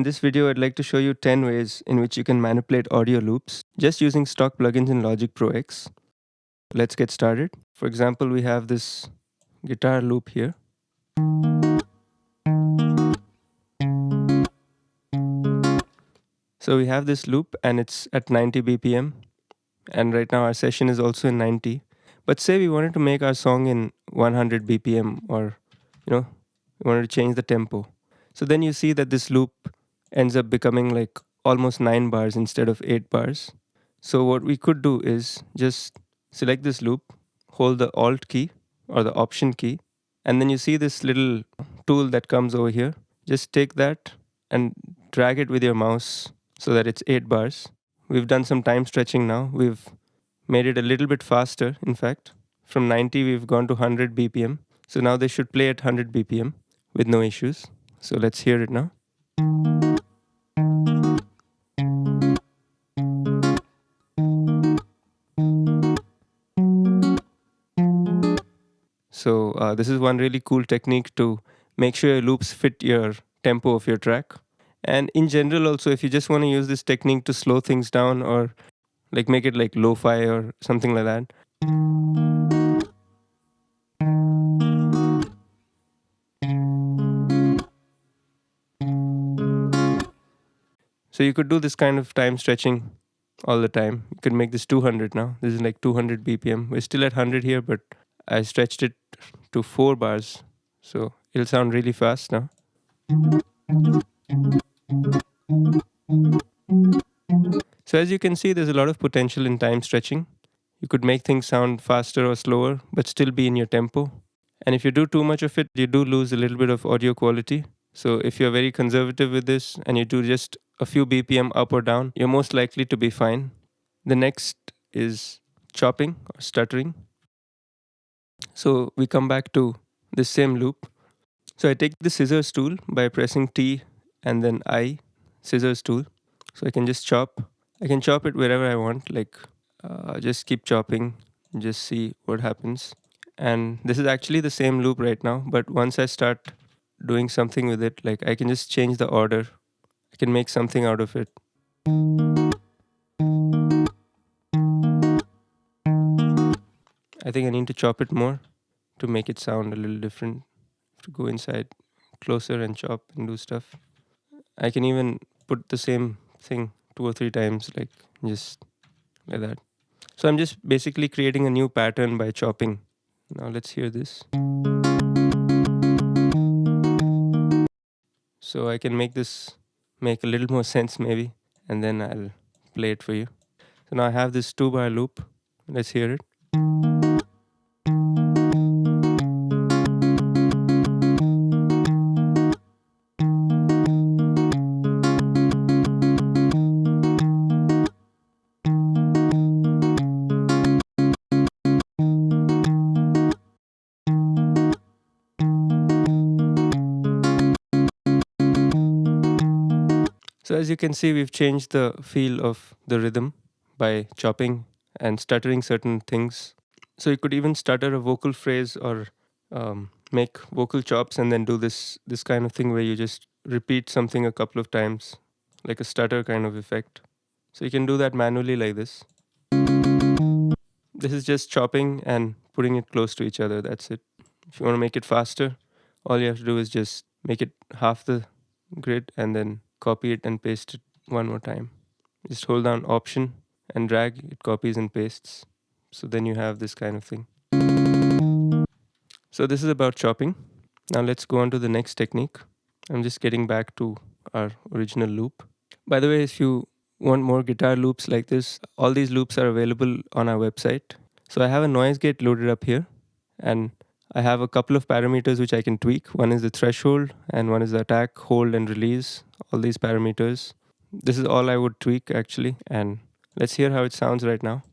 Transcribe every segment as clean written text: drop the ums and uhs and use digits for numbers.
In this video, I'd like to show you 10 ways in which you can manipulate audio loops just using stock plugins in Logic Pro X. Let's get started. For example, we have this guitar loop here. So we have this loop and it's at 90 BPM, and right now our session is also in 90. But say we wanted to make our song in 100 BPM, or we wanted to change the tempo. So then you see that this loop ends up becoming like almost 9 bars instead of 8 bars. So what we could do is just select this loop, hold the Alt key or the Option key, and then you see this little tool that comes over here. Just take that and drag it with your mouse so that it's 8 bars. We've done some time stretching now. We've made it a little bit faster, in fact. From 90, we've gone to 100 BPM. So now they should play at 100 BPM with no issues. So let's hear it now. So this is one really cool technique to make sure your loops fit your tempo of your track. And in general also, if you just want to use this technique to slow things down or like make it like lo-fi or something like that. So you could do this kind of time stretching all the time. You could make this 200 now. This is like 200 BPM. We're still at 100 here, but I stretched it to 4 bars. So it'll sound really fast now. So as you can see, there's a lot of potential in time stretching. You could make things sound faster or slower, but still be in your tempo. And if you do too much of it, you do lose a little bit of audio quality. So if you're very conservative with this and you do just a few BPM up or down, you're most likely to be fine. The next is chopping or stuttering. So we come back to this same loop. So I take the scissors tool by pressing T and then I, scissors tool. So I can just chop. I can chop it wherever I want, like just keep chopping, just see what happens. And this is actually the same loop right now, but once I start doing something with it, like I can just change the order. I can make something out of it. I think I need to chop it more to make it sound a little different. To go inside closer and chop and do stuff. I can even put the same thing 2 or 3 times, like just like that. So I'm just basically creating a new pattern by chopping. Now let's hear this. So I can make this make a little more sense maybe, and then I'll play it for you. So now I have this 2-bar loop. Let's hear it. So as you can see, we've changed the feel of the rhythm by chopping and stuttering certain things. So you could even stutter a vocal phrase or make vocal chops and then do this kind of thing where you just repeat something a couple of times, like a stutter kind of effect. So you can do that manually like this. This is just chopping and putting it close to each other. That's it. If you want to make it faster, all you have to do is just make it half the grid and then copy it and paste it one more time. Just hold down Option and drag, it copies and pastes. So then you have this kind of thing. So this is about chopping. Now let's go on to the next technique. I'm just getting back to our original loop. By the way, if you want more guitar loops like this, all these loops are available on our website. So I have a noise gate loaded up here, and I have a couple of parameters which I can tweak. One is the threshold and one is the attack, hold and release, all these parameters. This is all I would tweak actually, and let's hear how it sounds right now.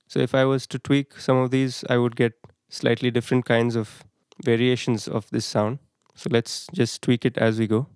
So if I was to tweak some of these, I would get slightly different kinds of variations of this sound. So let's just tweak it as we go.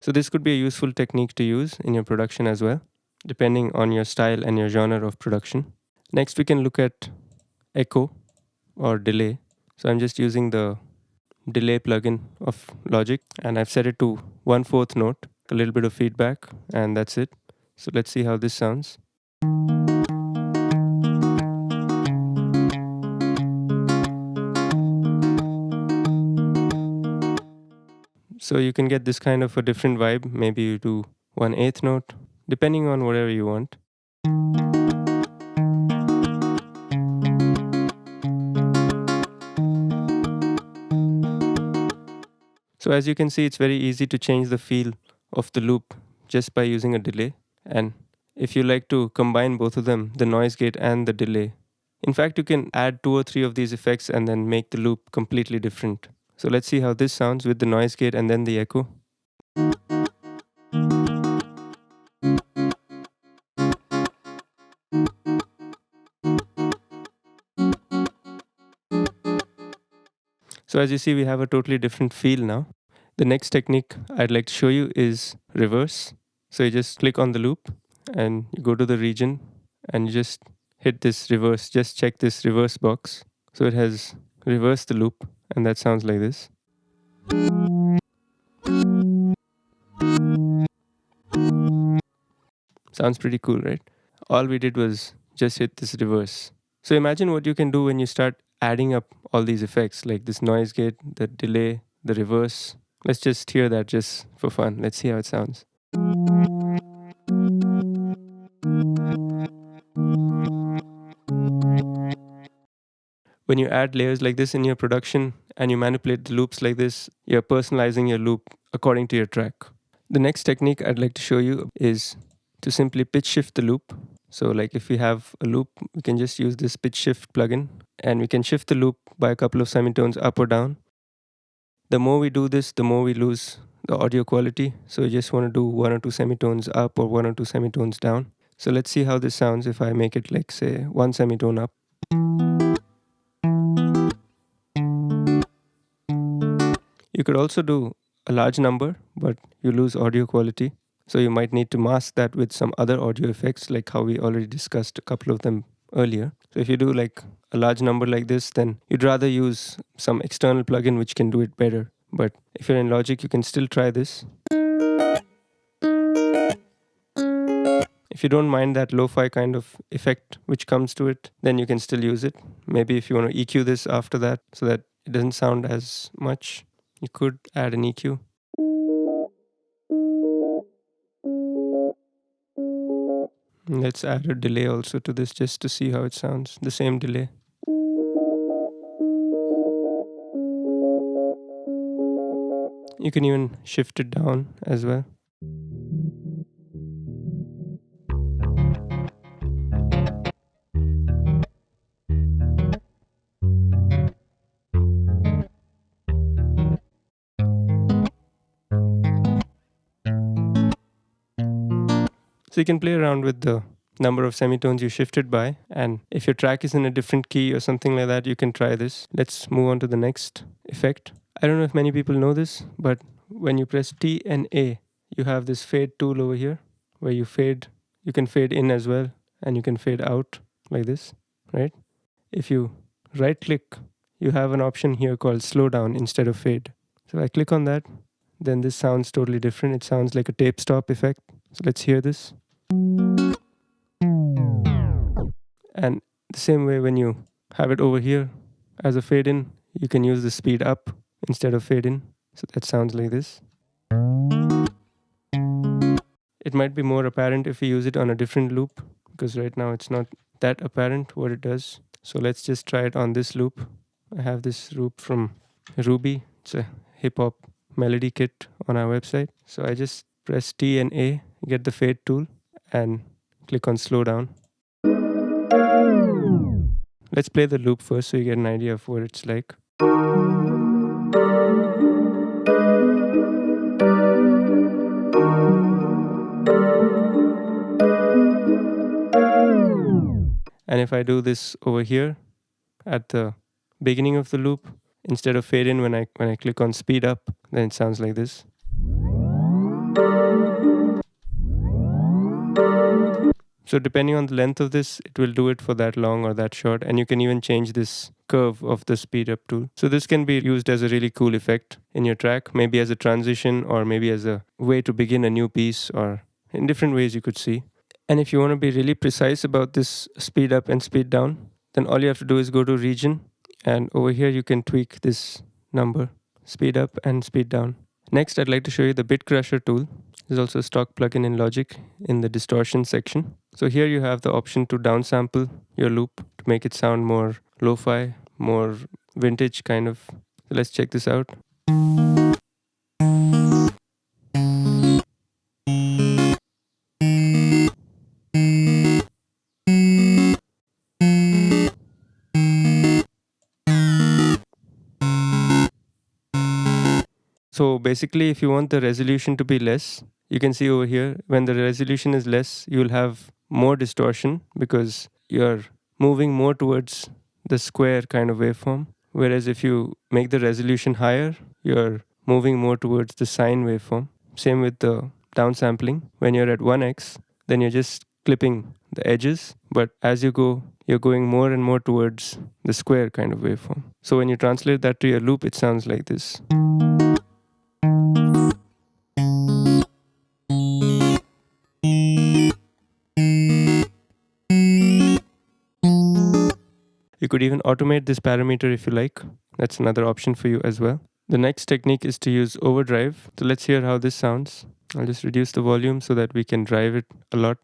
So this could be a useful technique to use in your production as well, depending on your style and your genre of production. Next, we can look at echo or delay. So I'm just using the delay plugin of Logic and I've set it to 1/4 note, a little bit of feedback, and that's it. So let's see how this sounds. So you can get this kind of a different vibe. Maybe you do 1/8 note, depending on whatever you want. So as you can see, it's very easy to change the feel of the loop just by using a delay. And if you like to combine both of them, the noise gate and the delay, in fact, you can add 2 or 3 of these effects and then make the loop completely different. So let's see how this sounds with the noise gate and then the echo. So as you see, we have a totally different feel now. The next technique I'd like to show you is reverse. So you just click on the loop and you go to the region and you just hit this reverse. Just check this reverse box. So it has reversed the loop and that sounds like this. Sounds pretty cool, right? All we did was just hit this reverse. So imagine what you can do when you start adding up all these effects like this noise gate, the delay, the reverse. Let's just hear that just for fun. Let's see how it sounds. When you add layers like this in your production and you manipulate the loops like this, you're personalizing your loop according to your track. The next technique I'd like to show you is to simply pitch shift the loop. So like if we have a loop, we can just use this pitch shift plugin and we can shift the loop by a couple of semitones up or down. The more we do this, the more we lose the audio quality. So you just want to do 1 or 2 semitones up or 1 or 2 semitones down. So let's see how this sounds if I make it like say 1 semitone up. You could also do a large number, but you lose audio quality. So you might need to mask that with some other audio effects, like how we already discussed a couple of them earlier. So if you do like a large number like this, then you'd rather use some external plugin which can do it better. But if you're in Logic, you can still try this. If you don't mind that lo-fi kind of effect which comes to it, then you can still use it. Maybe if you want to EQ this after that so that it doesn't sound as much, you could add an EQ. Let's add a delay also to this just to see how it sounds. The same delay. You can even shift it down as well. So you can play around with the number of semitones you shifted by, and if your track is in a different key or something like that, you can try this. Let's move on to the next effect. I don't know if many people know this, but when you press T and A, you have this fade tool over here where you can fade in as well, and you can fade out like this, right? If you right click, you have an option here called slow down instead of fade. So I click on that, then this sounds totally different. It sounds like a tape stop effect. So let's hear this. And the same way when you have it over here as a fade in, you can use the speed up instead of fade in. So that sounds like this. It might be more apparent if we use it on a different loop because right now it's not that apparent what it does. So let's just try it on this loop. I have this loop from Ruby. It's a hip hop melody kit on our website. So I just press T and A, get the fade tool, and click on slow down. Let's play the loop first so you get an idea of what it's like. And if I do this over here at the beginning of the loop, instead of fade in, when I click on speed up, then it sounds like this. So depending on the length of this, it will do it for that long or that short. And you can even change this curve of the speed up tool. So this can be used as a really cool effect in your track, maybe as a transition or maybe as a way to begin a new piece, or in different ways you could see. And if you want to be really precise about this speed up and speed down, then all you have to do is go to region, and over here you can tweak this number, speed up and speed down. Next, I'd like to show you the Bit Crusher tool. There's also a stock plugin in Logic in the distortion section. So here you have the option to downsample your loop to make it sound more lo-fi, more vintage kind of. So let's check this out. So basically, if you want the resolution to be less, you can see over here, when the resolution is less, you will have more distortion because you're moving more towards the square kind of waveform. Whereas if you make the resolution higher, you're moving more towards the sine waveform. Same with the downsampling. When you're at 1x, then you're just clipping the edges, but as you go, you're going more and more towards the square kind of waveform. So when you translate that to your loop, it sounds like this. You could even automate this parameter if you like. That's another option for you as well. The next technique is to use overdrive. So let's hear how this sounds. I'll just reduce the volume so that we can drive it a lot.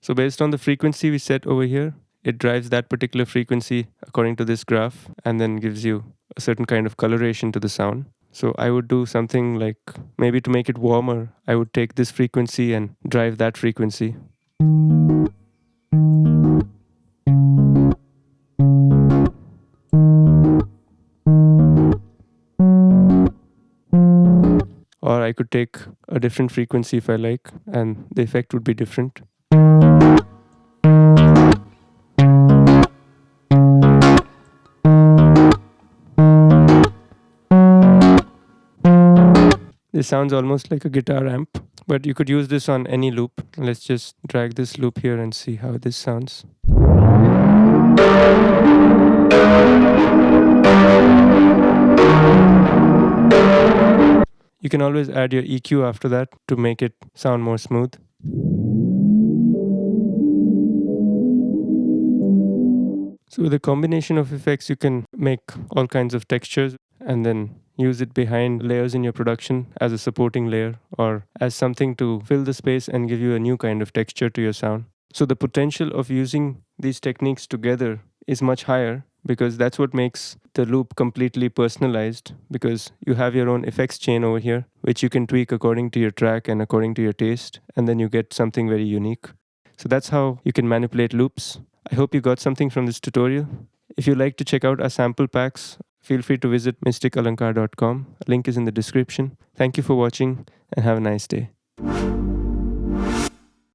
So based on the frequency we set over here, it drives that particular frequency according to this graph and then gives you a certain kind of coloration to the sound. So I would do something like, maybe to make it warmer, I would take this frequency and drive that frequency. Or I could take a different frequency if I like, and the effect would be different. This sounds almost like a guitar amp, but you could use this on any loop. Let's just drag this loop here and see how this sounds. You can always add your EQ after that to make it sound more smooth. So with a combination of effects, you can make all kinds of textures and then use it behind layers in your production as a supporting layer or as something to fill the space and give you a new kind of texture to your sound. So the potential of using these techniques together is much higher, because that's what makes the loop completely personalized, because you have your own effects chain over here, which you can tweak according to your track and according to your taste, and then you get something very unique. So that's how you can manipulate loops. I hope you got something from this tutorial. If you'd like to check out our sample packs, feel free to visit mysticalankar.com. A link is in the description. Thank you for watching and have a nice day.